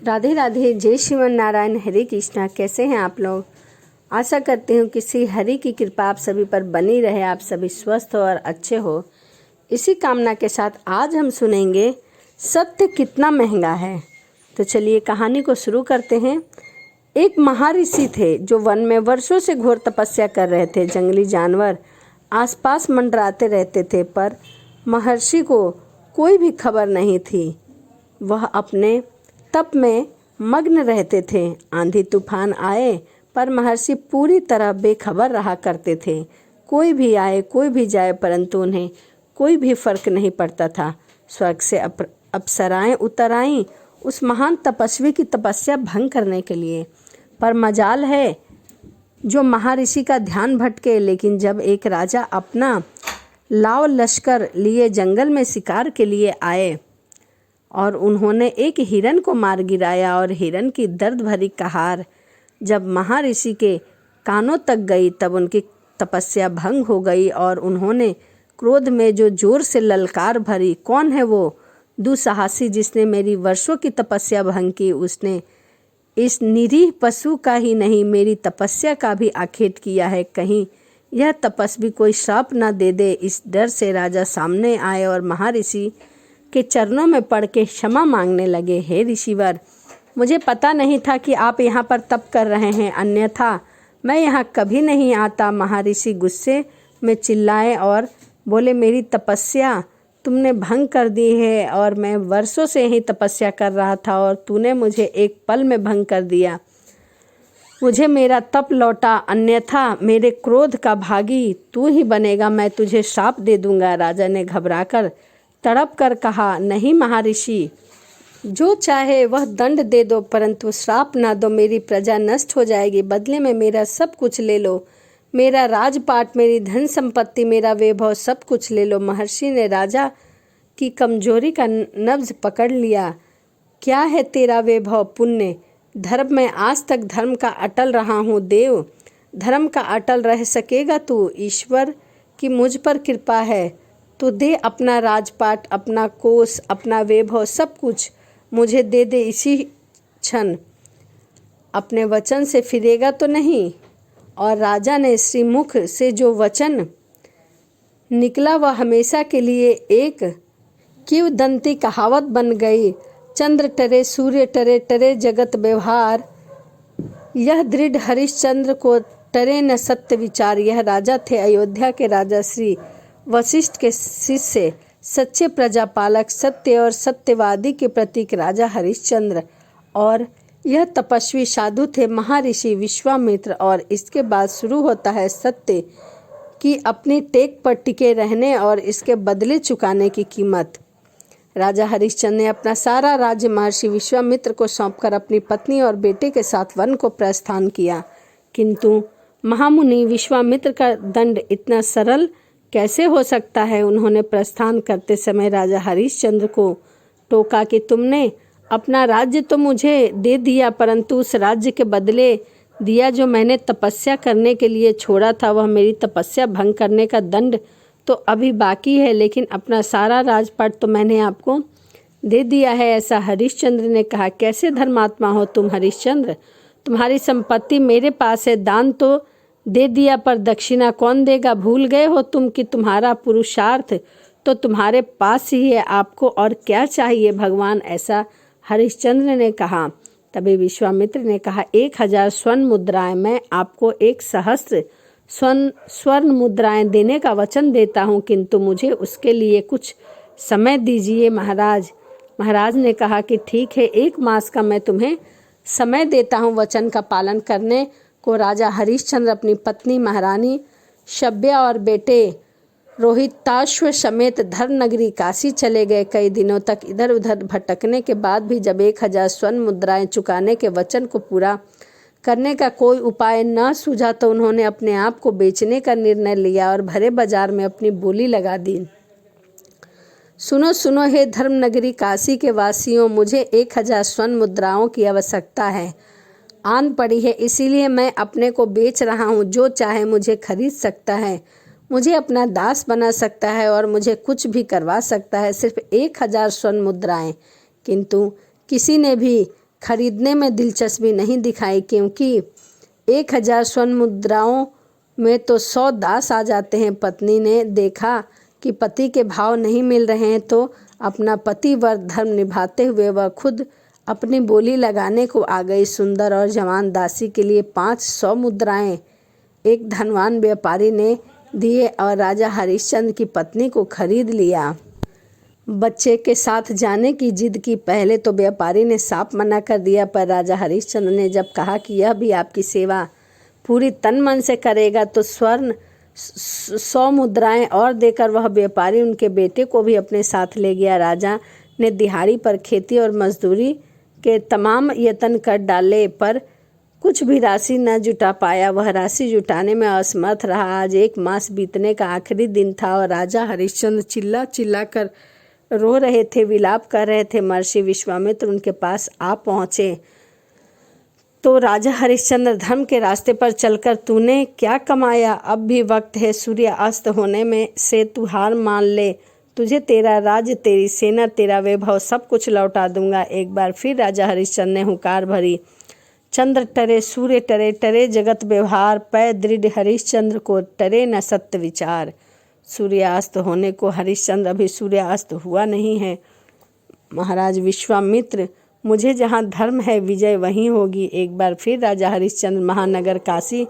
राधे राधे, जय श्रीमन नारायण, हरे कृष्णा। कैसे हैं आप लोग? आशा करती हूँ कि श्री हरि की कृपा आप सभी पर बनी रहे, आप सभी स्वस्थ हो और अच्छे हो। इसी कामना के साथ आज हम सुनेंगे सत्य कितना महंगा है। तो चलिए कहानी को शुरू करते हैं। एक महर्षि थे जो वन में वर्षों से घोर तपस्या कर रहे थे। जंगली जानवर आसपास मंडराते रहते थे, पर महर्षि को कोई भी खबर नहीं थी। वह अपने तप में मग्न रहते थे। आंधी तूफान आए पर महर्षि पूरी तरह बेखबर रहा करते थे। कोई भी आए कोई भी जाए, परंतु उन्हें कोई भी फर्क नहीं पड़ता था। स्वर्ग से अप्सराएं उतर आईं उस महान तपस्वी की तपस्या भंग करने के लिए। पर मजाल है जो महर्षि का ध्यान भटके। लेकिन जब एक राजा अपना लाव लश्कर लिए जंगल में शिकार के लिए आए और उन्होंने एक हिरन को मार गिराया, और हिरन की दर्द भरी कहार जब महर्षि के कानों तक गई, तब उनकी तपस्या भंग हो गई और उन्होंने क्रोध में जो जोर से ललकार भरी, कौन है वो दुस्साहसी जिसने मेरी वर्षों की तपस्या भंग की? उसने इस निरीह पशु का ही नहीं, मेरी तपस्या का भी आखेट किया है। कहीं यह तपस्वी कोई श्राप न दे दे। इस डर से राजा सामने आए और महर्षि के चरणों में पड़ के क्षमा मांगने लगे। हे ऋषिवर, मुझे पता नहीं था कि आप यहाँ पर तप कर रहे हैं, अन्यथा मैं यहाँ कभी नहीं आता। महर्षि गुस्से में चिल्लाए और बोले, मेरी तपस्या तुमने भंग कर दी है और मैं वर्षों से यही तपस्या कर रहा था और तूने मुझे एक पल में भंग कर दिया। मुझे मेरा तप लौटा, अन्यथा मेरे क्रोध का भागी तू ही बनेगा। मैं तुझे श्राप दे दूंगा। राजा ने घबराकर तड़प कर कहा, नहीं महर्षि, जो चाहे वह दंड दे दो, परंतु श्राप ना दो। मेरी प्रजा नष्ट हो जाएगी। बदले में मेरा सब कुछ ले लो, मेरा राजपाट, मेरी धन संपत्ति, मेरा वैभव, सब कुछ ले लो। महर्षि ने राजा की कमजोरी का नब्ज पकड़ लिया। क्या है तेरा वैभव, पुण्य, धर्म? मैं आज तक धर्म का अटल रहा हूँ। देव, धर्म का अटल रह सकेगा तू? ईश्वर की मुझ पर कृपा है तो दे अपना राजपाट, अपना कोष, अपना वैभव, सब कुछ मुझे दे दे इसी क्षण। अपने वचन से फिरेगा तो नहीं? और राजा ने श्रीमुख से जो वचन निकला वह हमेशा के लिए एक किंवदंती कहावत बन गई। चंद्र टरे सूर्य टरे, टरे जगत व्यवहार, यह दृढ़ हरिश्चंद्र को टरे न सत्य विचार। यह राजा थे अयोध्या के राजा श्री वशिष्ठ के शिष्य, सच्चे प्रजापालक, सत्य और सत्यवादी के प्रतीक राजा हरिश्चंद्र। और यह तपस्वी साधु थे महर्षि विश्वामित्र। और इसके बाद शुरू होता है सत्य की अपनी टेक पर टिके रहने और इसके बदले चुकाने की कीमत। राजा हरिश्चंद्र ने अपना सारा राज्य महर्षि विश्वामित्र को सौंपकर अपनी पत्नी और बेटे के साथ वन को प्रस्थान किया। किंतु महामुनि विश्वामित्र का दंड इतना सरल कैसे हो सकता है? उन्होंने प्रस्थान करते समय राजा हरिश्चंद्र को टोका कि तुमने अपना राज्य तो मुझे दे दिया, परंतु उस राज्य के बदले दिया जो मैंने तपस्या करने के लिए छोड़ा था, वह मेरी तपस्या भंग करने का दंड तो अभी बाकी है, लेकिन अपना सारा राजपाट तो मैंने आपको दे दिया है। ऐसा हरिश्चंद्र ने कहा। कैसे धर्मात्मा हो तुम हरिश्चंद्र? तुम्हारी संपत्ति मेरे पास है, दान तो दे दिया, पर दक्षिणा कौन देगा? भूल गए हो तुम कि तुम्हारा पुरुषार्थ तो तुम्हारे पास ही है, आपको और क्या चाहिए भगवान? ऐसा हरिश्चंद्र ने कहा। तभी विश्वामित्र ने कहा, 1000 स्वर्ण मुद्राएं, मैं आपको 1 सहस्त्र स्वर्ण मुद्राएं देने का वचन देता हूँ, किंतु मुझे उसके लिए कुछ समय दीजिए महाराज। महाराज ने कहा कि ठीक है, 1 मास का मैं तुम्हें समय देता हूँ वचन का पालन करने को। राजा हरिश्चंद्र अपनी पत्नी महारानी शब्या और बेटे रोहिताश्व समेत धर्म नगरी काशी चले गए। कई दिनों तक इधर उधर भटकने के बाद भी जब 1000 स्वर्ण मुद्राएं चुकाने के वचन को पूरा करने का कोई उपाय न सूझा, तो उन्होंने अपने आप को बेचने का निर्णय लिया और भरे बाजार में अपनी बोली लगा दी। सुनो सुनो हे धर्म नगरी काशी के वासियों, मुझे 1000 स्वर्ण मुद्राओं की आवश्यकता है। आन पड़ी है, इसीलिए मैं अपने को बेच रहा हूँ। जो चाहे मुझे खरीद सकता है, मुझे अपना दास बना सकता है और मुझे कुछ भी करवा सकता है। सिर्फ 1000 स्वर्ण मुद्राएं। किंतु किसी ने भी खरीदने में दिलचस्पी नहीं दिखाई, क्योंकि 1000 स्वर्ण मुद्राओं में तो 100 दास आ जाते हैं। पत्नी ने देखा कि पति के भाव नहीं मिल रहे हैं तो अपना पतिव्रत धर्म निभाते हुए वह खुद अपनी बोली लगाने को आ गई। सुंदर और जवान दासी के लिए 500 मुद्राएं एक धनवान व्यापारी ने दिए और राजा हरिश्चंद्र की पत्नी को खरीद लिया। बच्चे के साथ जाने की जिद की। पहले तो व्यापारी ने साफ मना कर दिया, पर राजा हरिश्चंद्र ने जब कहा कि यह भी आपकी सेवा पूरी तन मन से करेगा तो स्वर्ण 100 मुद्राएं और देकर वह व्यापारी उनके बेटे को भी अपने साथ ले गया। राजा ने दिहाड़ी पर खेती और मजदूरी के तमाम यत्न कर डाले, पर कुछ भी राशि न जुटा पाया। वह राशि जुटाने में असमर्थ रहा। आज 1 मास बीतने का आखिरी दिन था और राजा हरिश्चंद्र चिल्ला चिल्ला कर रो रहे थे, विलाप कर रहे थे। महर्षि विश्वामित्र उनके पास आ पहुँचे तो राजा हरिश्चंद्र, धर्म के रास्ते पर चलकर तूने क्या कमाया? अब भी वक्त है, सूर्य अस्त होने में से तू हार मान ले। तुझे तेरा राज्य, तेरी सेना, तेरा वैभव सब कुछ लौटा दूंगा। एक बार फिर राजा हरिश्चंद्र ने हुंकार भरी। चंद्र टरे, सूर्य टरे, टरे जगत व्यवहार, पै दृढ़ हरिश्चंद्र को टरे न सत्य विचार। सूर्यास्त होने को हरिश्चंद्र, अभी सूर्यास्त हुआ नहीं है। महाराज विश्वामित्र, मुझे जहाँ धर्म है विजय वहीं होगी। एक बार फिर राजा हरिश्चंद्र महानगर काशी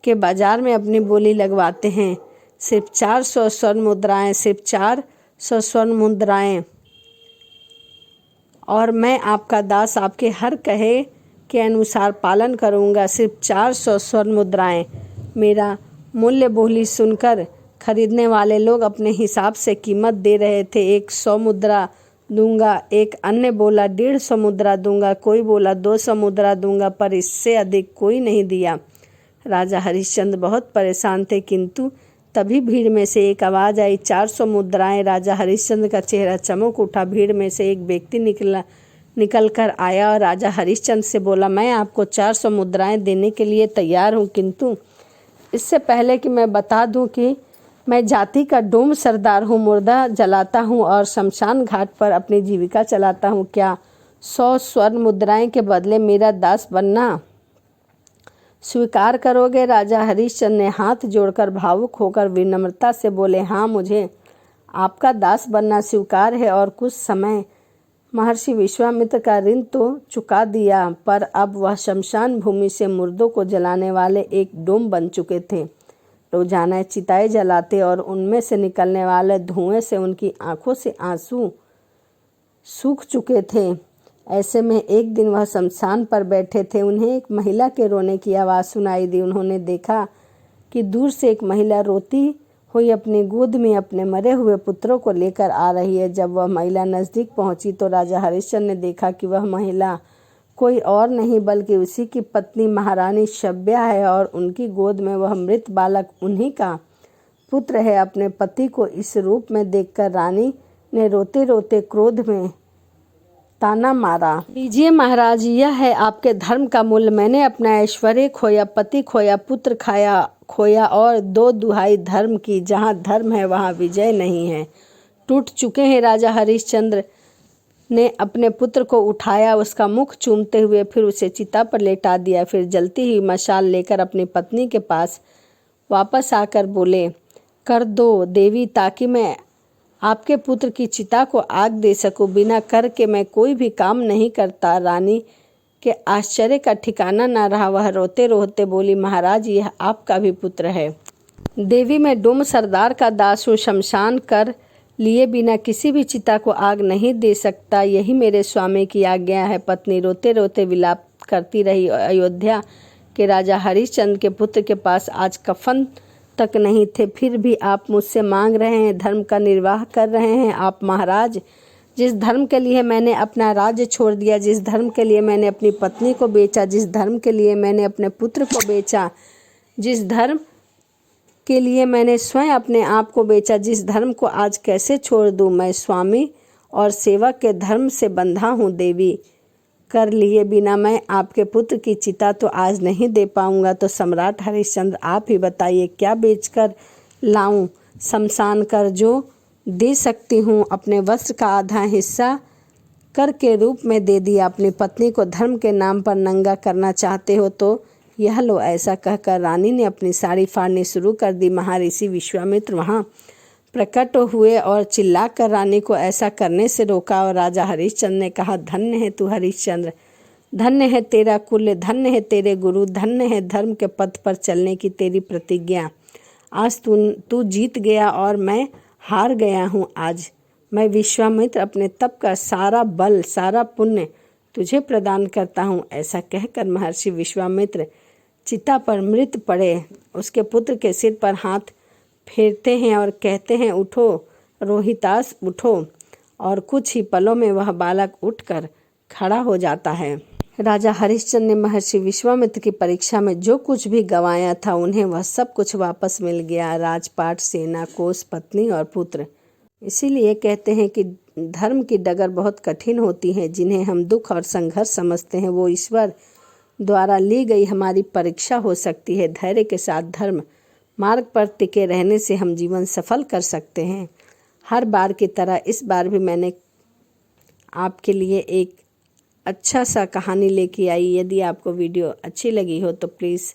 के बाजार में अपनी बोली लगवाते हैं। सिर्फ 400 स्वर्ण मुद्राएं, सिर्फ 400 स्वर्ण मुद्राएं, और मैं आपका दास आपके हर कहे के अनुसार पालन करूंगा। सिर्फ 400 स्वर्ण मुद्राएं। मेरा मूल्य बोली सुनकर खरीदने वाले लोग अपने हिसाब से कीमत दे रहे थे। 100 मुद्रा दूंगा, एक अन्य बोला 150 मुद्रा दूंगा, कोई बोला 200 मुद्रा दूंगा, पर इससे अधिक कोई नहीं दिया। राजा हरिश्चंद्र बहुत परेशान थे, किंतु तभी भीड़ में से एक आवाज़ आई, 400 मुद्राएं। राजा हरिश्चंद्र का चेहरा चमक उठा। भीड़ में से एक व्यक्ति निकल कर आया और राजा हरिश्चंद्र से बोला, मैं आपको 400 मुद्राएं देने के लिए तैयार हूँ, किंतु इससे पहले कि मैं बता दूं कि मैं जाति का डोम सरदार हूँ, मुर्दा जलाता हूँ और शमशान घाट पर अपनी जीविका चलाता हूँ। क्या 100 स्वर्ण मुद्राएं के बदले मेरा दास बनना स्वीकार करोगे? राजा हरिश्चंद्र ने हाथ जोड़कर भावुक होकर विनम्रता से बोले, हाँ, मुझे आपका दास बनना स्वीकार है। और कुछ समय महर्षि विश्वामित्र का ऋण तो चुका दिया, पर अब वह शमशान भूमि से मुर्दों को जलाने वाले एक डोम बन चुके थे। रोजाना चिताएं जलाते और उनमें से निकलने वाले धुएं से उनकी आंखों से आंसू सूख चुके थे। ऐसे में एक दिन वह शमशान पर बैठे थे। उन्हें एक महिला के रोने की आवाज़ सुनाई दी। उन्होंने देखा कि दूर से एक महिला रोती हुई अपनी गोद में अपने मरे हुए पुत्रों को लेकर आ रही है। जब वह महिला नज़दीक पहुंची तो राजा हरिश्चंद्र ने देखा कि वह महिला कोई और नहीं बल्कि उसी की पत्नी महारानी शव्या है और उनकी गोद में वह मृत बालक उन्हीं का पुत्र है। अपने पति को इस रूप में देखकर रानी ने रोते रोते क्रोध में ताना मारा, लीजिए महाराज, यह है आपके धर्म का मूल्य। मैंने अपना ऐश्वर्य खोया, पति खोया, पुत्र खोया और 2 दुहाई धर्म की। जहाँ धर्म है वहाँ विजय नहीं है। टूट चुके हैं। राजा हरिश्चंद्र ने अपने पुत्र को उठाया, उसका मुख चूमते हुए फिर उसे चिता पर लेटा दिया। फिर जलती हुई मशाल लेकर अपनी पत्नी के पास वापस आकर बोले, कर दो देवी, ताकि मैं आपके पुत्र की चिता को आग दे सकूं। बिना कर के मैं कोई भी काम नहीं करता। रानी के आश्चर्य का ठिकाना न रहा। वह रोते रोते बोली, महाराज, यह आपका भी पुत्र है। देवी, मैं डोम सरदार का दास हूँ, शमशान कर लिए बिना किसी भी चिता को आग नहीं दे सकता। यही मेरे स्वामी की आज्ञा है। पत्नी रोते रोते विलाप करती रही। अयोध्या के राजा हरिश्चंद्र के पुत्र के पास आज कफन तक नहीं थे, फिर भी आप मुझसे मांग रहे हैं, धर्म का निर्वाह कर रहे हैं। आप महाराज, जिस धर्म के लिए मैंने अपना राज्य छोड़ दिया, जिस धर्म के लिए मैंने अपनी पत्नी को बेचा, जिस धर्म के लिए मैंने अपने पुत्र को बेचा, जिस धर्म के लिए मैंने स्वयं अपने आप को बेचा, जिस धर्म को आज कैसे छोड़ दूं? मैं स्वामी और सेवक के धर्म से बंधा हूँ। देवी, कर लिए बिना मैं आपके पुत्र की चिता तो आज नहीं दे पाऊंगा। तो सम्राट हरिश्चंद्र, आप ही बताइए, क्या बेचकर लाऊं? शमशान कर जो दे सकती हूँ। अपने वस्त्र का आधा हिस्सा कर के रूप में दे दिया। अपनी पत्नी को धर्म के नाम पर नंगा करना चाहते हो तो यह लो। ऐसा कहकर रानी ने अपनी साड़ी फाड़नी शुरू कर दी। महर्षि विश्वामित्र वहाँ प्रकट हुए और चिल्लाकर रानी को ऐसा करने से रोका। और राजा हरिश्चंद्र ने कहा, धन्य है तू हरिश्चंद्र, धन्य है तेरा कुल, धन्य है तेरे गुरु, धन्य है धर्म के पथ पर चलने की तेरी प्रतिज्ञा। आज तू जीत गया और मैं हार गया हूँ। आज मैं विश्वामित्र अपने तप का सारा बल, सारा पुण्य तुझे प्रदान करता हूँ। ऐसा कहकर महर्षि विश्वामित्र चिता पर मृत पड़े। उसके पुत्र के सिर पर हाथ फेरते हैं और कहते हैं, उठो रोहितास उठो। और कुछ ही पलों में वह बालक उठकर खड़ा हो जाता है। राजा हरिश्चंद्र ने महर्षि विश्वामित्र की परीक्षा में जो कुछ भी गंवाया था उन्हें वह सब कुछ वापस मिल गया। राजपाट, सेना, कोष, पत्नी और पुत्र। इसीलिए कहते हैं कि धर्म की डगर बहुत कठिन होती है। जिन्हें हम दुख और संघर्ष समझते हैं वो ईश्वर द्वारा ली गई हमारी परीक्षा हो सकती है। धैर्य के साथ धर्म मार्ग पर टिके रहने से हम जीवन सफल कर सकते हैं। हर बार की तरह इस बार भी मैंने आपके लिए एक अच्छा सा कहानी लेके आई। यदि आपको वीडियो अच्छी लगी हो तो प्लीज़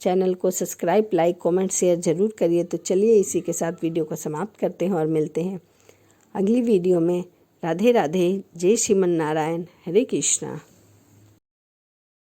चैनल को सब्सक्राइब, लाइक, कमेंट, शेयर ज़रूर करिए। तो चलिए इसी के साथ वीडियो को समाप्त करते हैं और मिलते हैं अगली वीडियो में। राधे राधे, जय श्रीमन नारायण, हरे कृष्णा।